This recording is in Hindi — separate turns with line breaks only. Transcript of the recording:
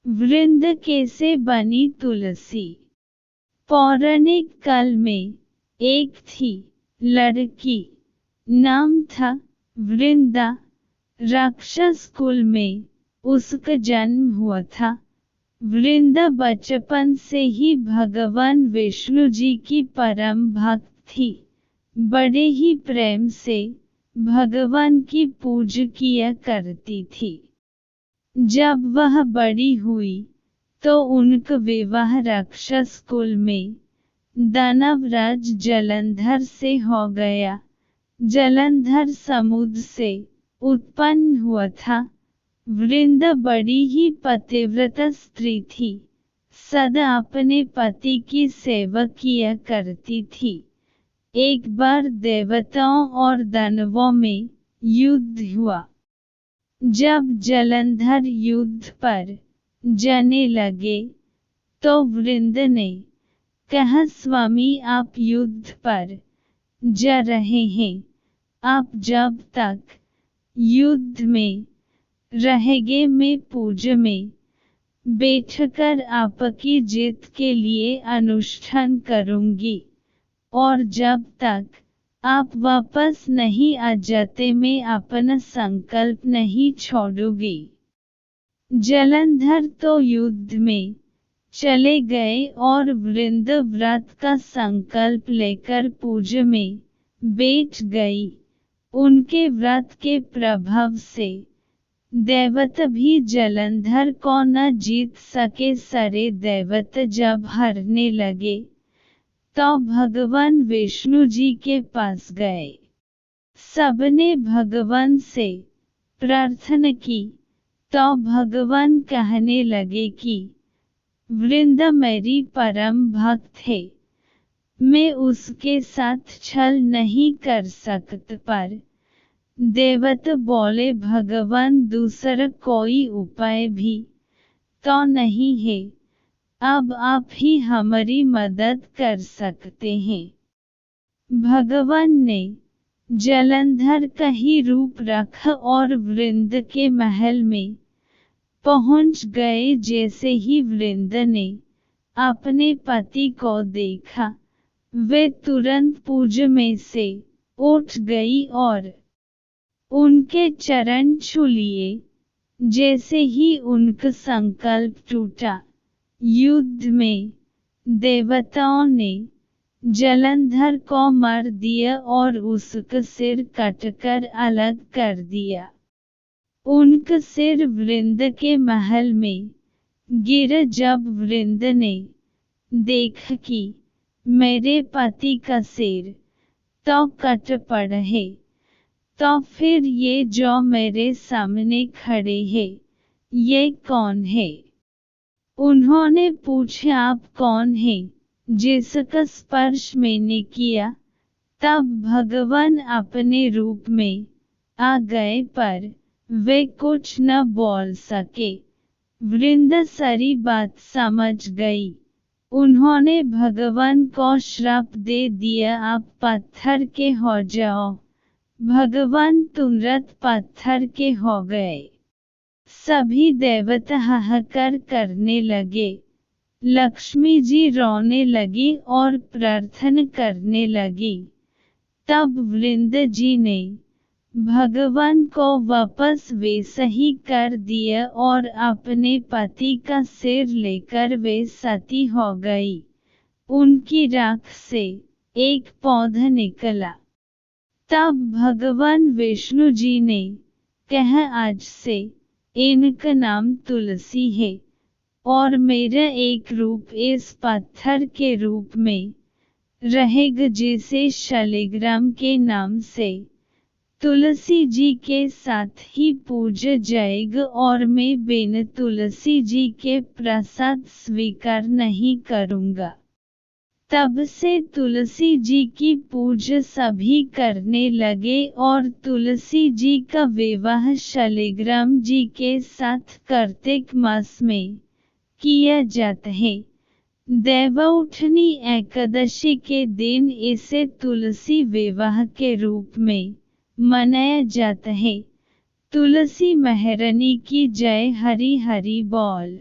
वृंद कैसे बनी तुलसी। पौराणिक काल में एक थी लड़की, नाम था वृंदा। राक्षस कुल में उसका जन्म हुआ था। वृंदा बचपन से ही भगवान विष्णु जी की परम भक्त थी। बड़े ही प्रेम से भगवान की पूजा किया करती थी। जब वह बड़ी हुई तो उनका विवाह राक्षस कुल में दानवराज जलंधर से हो गया। जलंधर समुद्र से उत्पन्न हुआ था। वृंदा बड़ी ही पतिव्रता स्त्री थी, सदा अपने पति की सेवा किया करती थी। एक बार देवताओं और दानवों में युद्ध हुआ। जब जलंधर युद्ध पर जाने लगे तो वृंदा ने कहा, स्वामी आप युद्ध पर जा रहे हैं, आप जब तक युद्ध में रहेंगे मैं पूजा में बैठकर आपकी जीत के लिए अनुष्ठान करूंगी, और जब तक आप वापस नहीं आ जाते मैं अपना संकल्प नहीं छोड़ूंगी। जलंधर तो युद्ध में चले गए और वृंदा व्रत का संकल्प लेकर पूजा में बैठ गई। उनके व्रत के प्रभाव से देवता भी जलंधर को न जीत सके। सारे देवता जब हारने लगे तो भगवान विष्णु जी के पास गए। सबने भगवान से प्रार्थना की तो भगवान कहने लगे कि वृंदा मेरी परम भक्त है, मैं उसके साथ छल नहीं कर सकता। पर देवता बोले, भगवान दूसरा कोई उपाय भी तो नहीं है, अब आप ही हमारी मदद कर सकते हैं। भगवान ने जलंधर का ही रूप रखा और वृंदा के महल में पहुंच गए। जैसे ही वृंदा ने अपने पति को देखा, वे तुरंत पूजा में से उठ गई और उनके चरण छू लिए। जैसे ही उनका संकल्प टूटा, युद्ध में देवताओं ने जलंधर को मार दिया और उसका सिर काटकर अलग कर दिया। उनका सिर वृंदा के महल में गिरा। जब वृंदा ने देखा कि मेरे पति का सिर तो कट पड़ा है, तो फिर ये जो मेरे सामने खड़े हैं, ये कौन है? उन्होंने पूछा, आप कौन हैं जिसका स्पर्श मैंने किया? तब भगवान अपने रूप में आ गए, पर वे कुछ न बोल सके। वृंदा सारी बात समझ गई। उन्होंने भगवान को श्राप दे दिया, आप पत्थर के हो जाओ। भगवान तुरंत पत्थर के हो गए। सभी देवता हाहाकार करने लगे। लक्ष्मी जी रोने लगी और प्रार्थना करने लगी। तब वृंदा जी ने भगवान को वापस वैसा ही कर दिया और अपने पति का सिर लेकर वे सती हो गई। उनकी राख से एक पौधा निकला। तब भगवान विष्णु जी ने कहा, आज से इनका नाम तुलसी है और मेरा एक रूप इस पत्थर के रूप में रहेगा, जिसे शालिग्राम के नाम से तुलसी जी के साथ ही पूजा जाएगा, और मैं बिना तुलसी जी के प्रसाद स्वीकार नहीं करूँगा। तब से तुलसी जी की पूजा सभी करने लगे और तुलसी जी का विवाह शालिग्राम जी के साथ कार्तिक मास में किया जाता है। देवउठनी एकादशी के दिन इसे तुलसी विवाह के रूप में मनाया जाता है। तुलसी महारानी की जय। हरि हरि बोल।